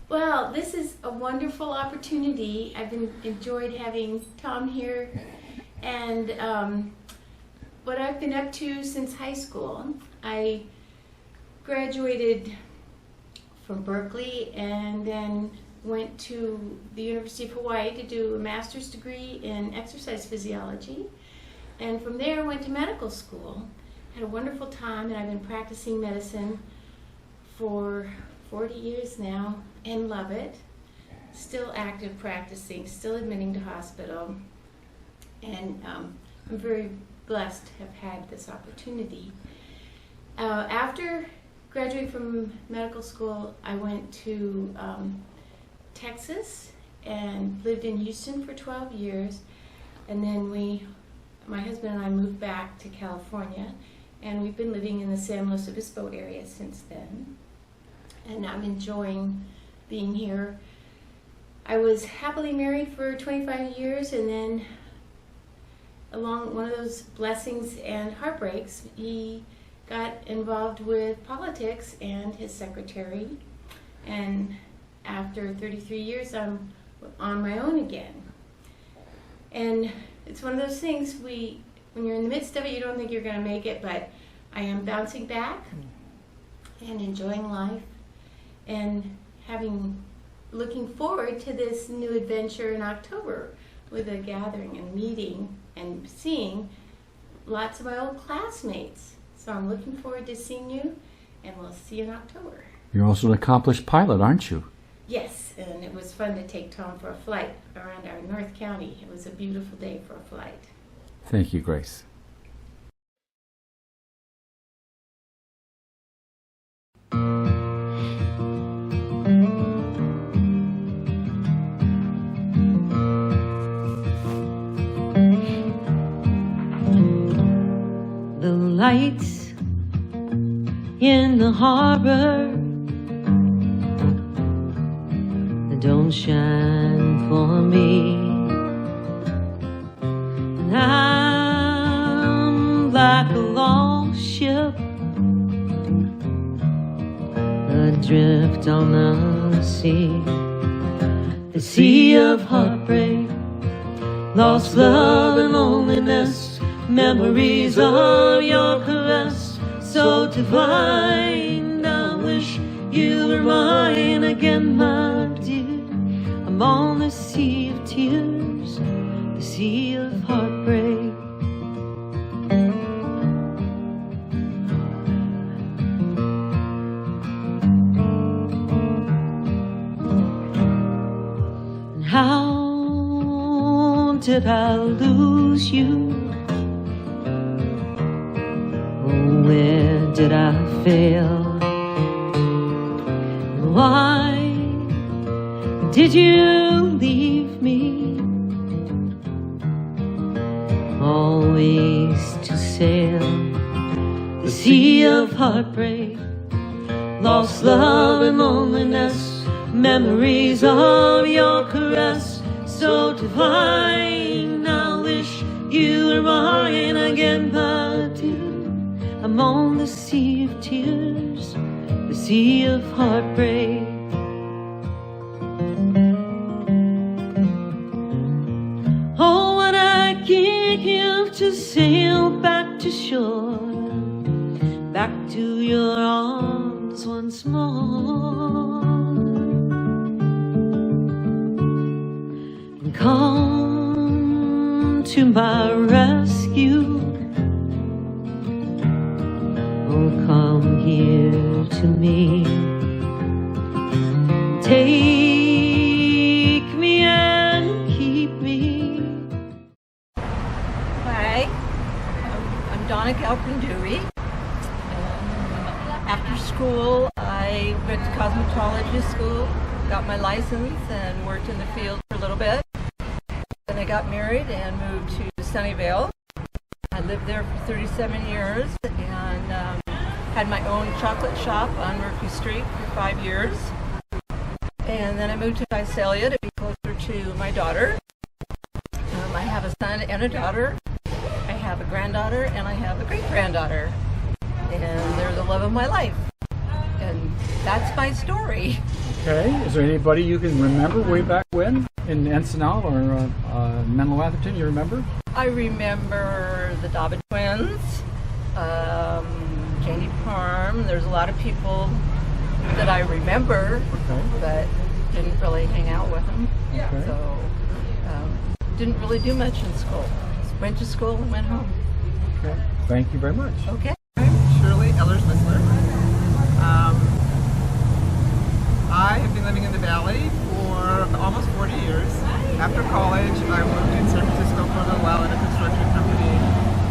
Well, this is a wonderful opportunity. I've enjoyed having Tom here, and what I've been up to since high school. I graduated from Berkeley and then went to the University of Hawaii to do a master's degree in exercise physiology, and from there I went to medical school. Had a wonderful time, and I've been practicing medicine for 40 years now and love it. Still active practicing, still admitting to hospital, and I'm very blessed to have had this opportunity. After graduating from medical school, I went to Texas and lived in Houston for 12 years, and then my husband and I moved back to California, and we've been living in the San Luis Obispo area since then, and I'm enjoying being here. I was happily married for 25 years, and then along one of those blessings and heartbreaks, he got involved with politics and his secretary, and after 33 years I'm on my own again. And it's one of those things, when you're in the midst of it, you don't think you're going to make it, but I am bouncing back and enjoying life and looking forward to this new adventure in October with a gathering and meeting and seeing lots of my old classmates. So I'm looking forward to seeing you, and we'll see you in October. You're also an accomplished pilot, aren't you? Yes, and it was fun to take Tom for a flight around our North County. It was a beautiful day for a flight. Thank you, Grace. The lights in the harbor don't shine for me, and I'm like a lost ship adrift on the sea of heartbreak, lost love and loneliness, memories of your caress so divine. I wish you were mine again, my dear. I'm on the sea of tears, the sea of heartbreak. And how did I lose you? Where did I fail? Why did you leave me? Always to sail the sea of heartbreak, lost love and loneliness, memories of your caress so divine. I wish you were mine again, my dear. I'm on the sea of tears, the sea of heartbreak. Oh, what I give to sail back to shore, back to your arms once more, and come to my rescue. Come here to me, take me and keep me. Hi, I'm Donna Galpin-Dewey. After school, I went to cosmetology school, got my license, and worked in the field for a little bit. Then I got married and moved to Sunnyvale. I lived there for 37 years and had my own chocolate shop on Murphy Street for 5 years. And then I moved to Visalia to be closer to my daughter. I have a son and a daughter. I have a granddaughter and I have a great-granddaughter. And they're the love of my life. And that's my story. Okay. Is there anybody you can remember way back when in Encinal or Menlo-Atherton? You remember? I remember the Dobbin twins, Janie Parm. There's a lot of people that I remember, but didn't really hang out with them. Okay. So didn't really do much in school. Went to school and went home. Okay. Thank you very much. Okay. Shirley Ellers-Whistler. I have been living in the Valley for almost 40 years. After college, I worked in San Francisco for a little while at a construction company.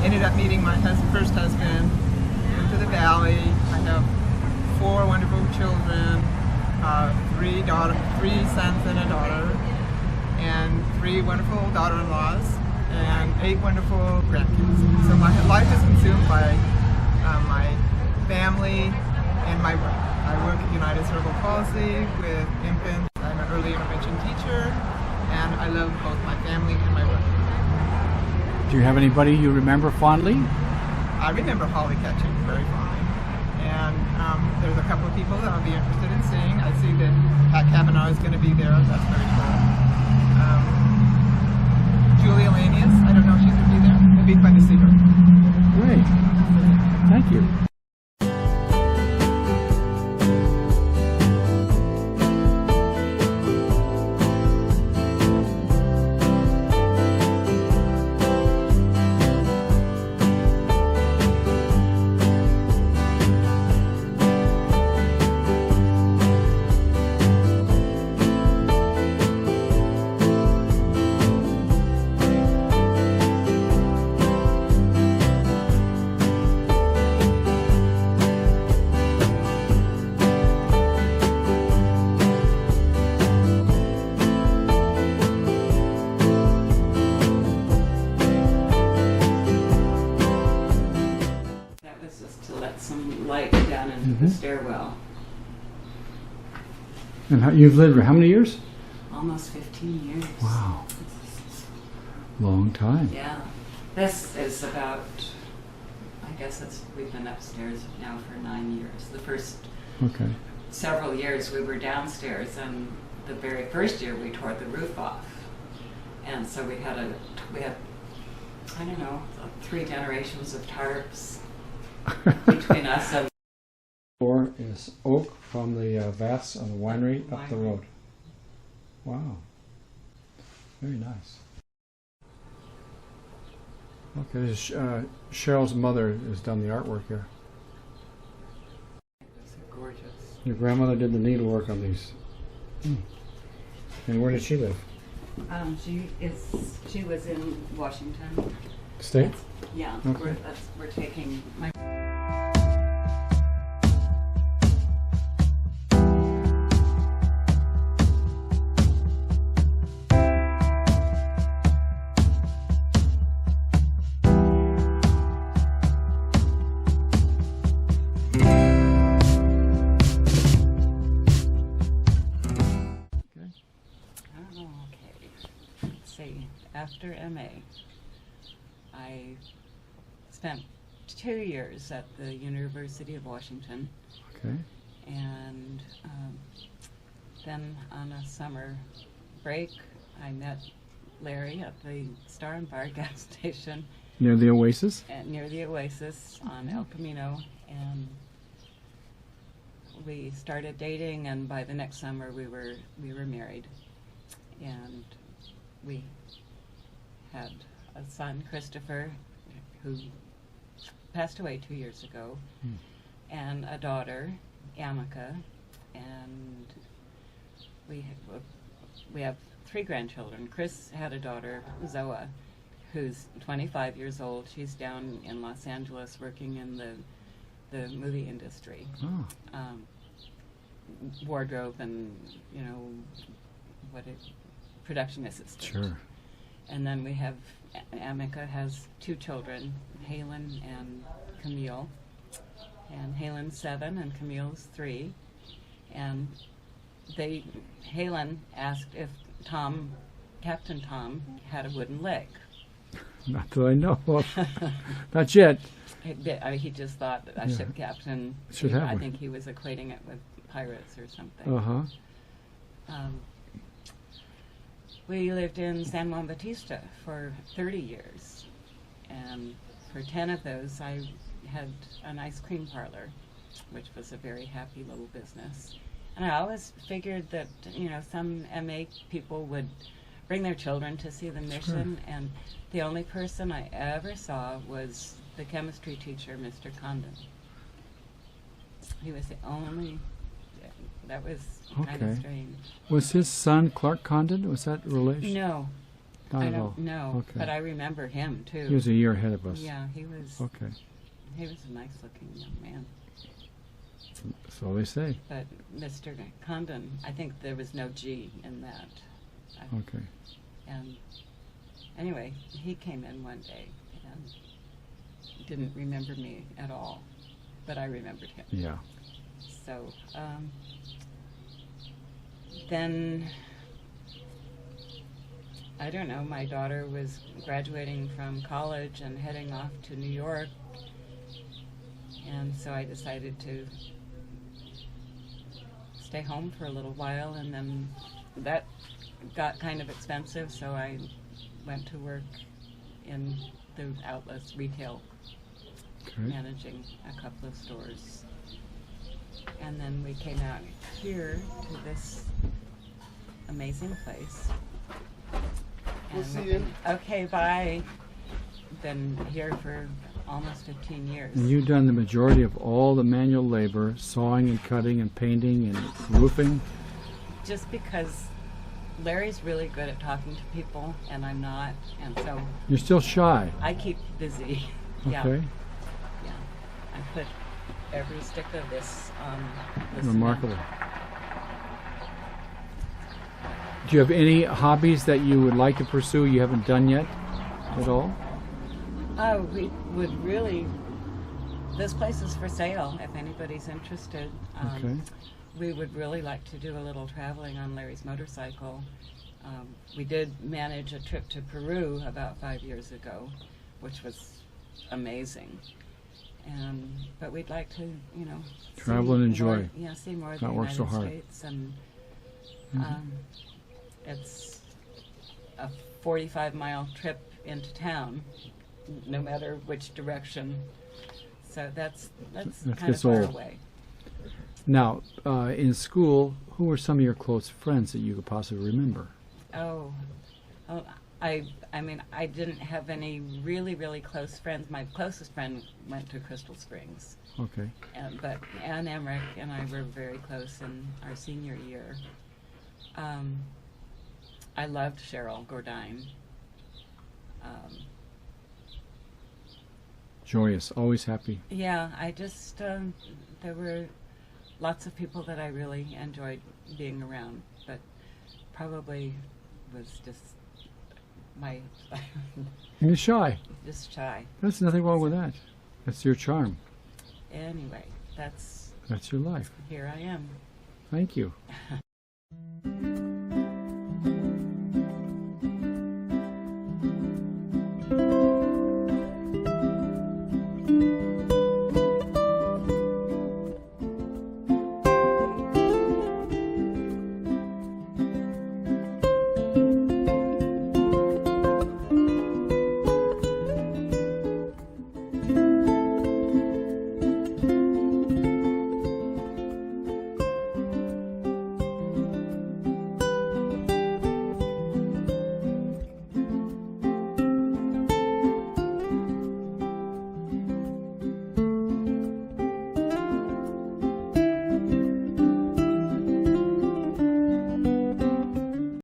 Ended up meeting my first husband. Moved to the Valley. I have 4 wonderful children, 3 sons and a daughter, and 3 wonderful daughter-in-laws, and 8 wonderful grandkids. So my life is consumed by my family and my work. I work at United Cerebral Palsy with infants. I'm an early intervention teacher, and I love both my family and my work. Do you have anybody you remember fondly? I remember Holly Ketchum very fondly. And there's a couple of people that I'll be interested in seeing. I see that Pat Kavanaugh is going to be there. That's very cool. Julia Lanius, I don't know if she's going to be there. It'd be fun to see her. Great. Thank you. Light down into the stairwell. And you've lived for how many years? Almost 15 years. Wow. Long time. Yeah. This is about, I guess we've been upstairs now for 9 years. The first several years we were downstairs, and the very first year we tore the roof off. And so we had I don't know, 3 generations of tarps between us and Door is oak from the vats on the winery up the road. Wow. Very nice. Okay, Cheryl's mother has done the artwork here. It's gorgeous. Your grandmother did the needlework on these. And where did she live? She was in Washington. State? Yeah. Okay. We're taking my. After MA, I spent 2 years at the University of Washington. Okay. And then on a summer break, I met Larry at the Star and Bar gas station. Near the Oasis? Near the Oasis on El Camino. And we started dating, and by the next summer we were married. And we had a son, Christopher, who passed away 2 years ago, and a daughter, Amica, and we have 3 grandchildren. Chris had a daughter, Zoa, who's 25 years old. She's down in Los Angeles working in the movie industry, wardrobe and production assistant. Sure. And then we have, Amica has 2 children, Halen and Camille. And Halen's 7 and Camille's 3. And Halen asked if Captain Tom had a wooden leg. Not that I know of. Not yet. He just thought that a Yeah. ship captain. Should have I one. think he was equating it with pirates or something. Uh-huh. We lived in San Juan Bautista for 30 years, and for 10 of those I had an ice cream parlor, which was a very happy little business. And I always figured that, some MA people would bring their children to see the mission, and the only person I ever saw was the chemistry teacher, Mr. Condon. He was the only. That was kind Okay. of strange. Was his son Clark Condon? Was that relation? No, Not I at all. don't know, Okay. but I remember him too. He was a year ahead of us. Yeah, he was. Okay. He was a nice-looking young man. So they say. But Mr. Condon, I think there was no G in that. Okay. And anyway, he came in one day and didn't remember me at all, but I remembered him. Yeah. So then, I don't know, my daughter was graduating from college and heading off to New York, and so I decided to stay home for a little while, and then that got kind of expensive, so I went to work in the outlets retail, Okay. managing a couple of stores. And then we came out here to this amazing place. We'll And see we've you. been- Okay, bye. Been here for almost 15 years. And you've done the majority of all the manual labor, sawing and cutting and painting and roofing. Just because Larry's really good at talking to people and I'm not, and so You're still shy. I keep busy. Yeah. Okay. Yeah. I put every stick of this on the Remarkable. cement. Do you have any hobbies that you would like to pursue you haven't done yet at all? Oh, we would really. This place is for sale if anybody's interested. Okay. We would really like to do a little traveling on Larry's motorcycle. We did manage a trip to Peru about 5 years ago, which was amazing. But we'd like to, Travel and enjoy. See more of the Not work United so hard. States, and it's a 45-mile trip into town, no matter which direction. So that's That kind of gets far old. away. Now, in school, who were some of your close friends that you could possibly remember? Oh, I mean, I didn't have any really, really close friends. My closest friend went to Crystal Springs. Okay. But Ann Emmerich and I were very close in our senior year. I loved Cheryl Gordine. Joyous, always happy. Yeah, I just, there were lots of people that I really enjoyed being around, but probably was just You're shy. just shy. There's nothing wrong with that. That's your charm. Anyway, that's, That's your life. here I am. Thank you.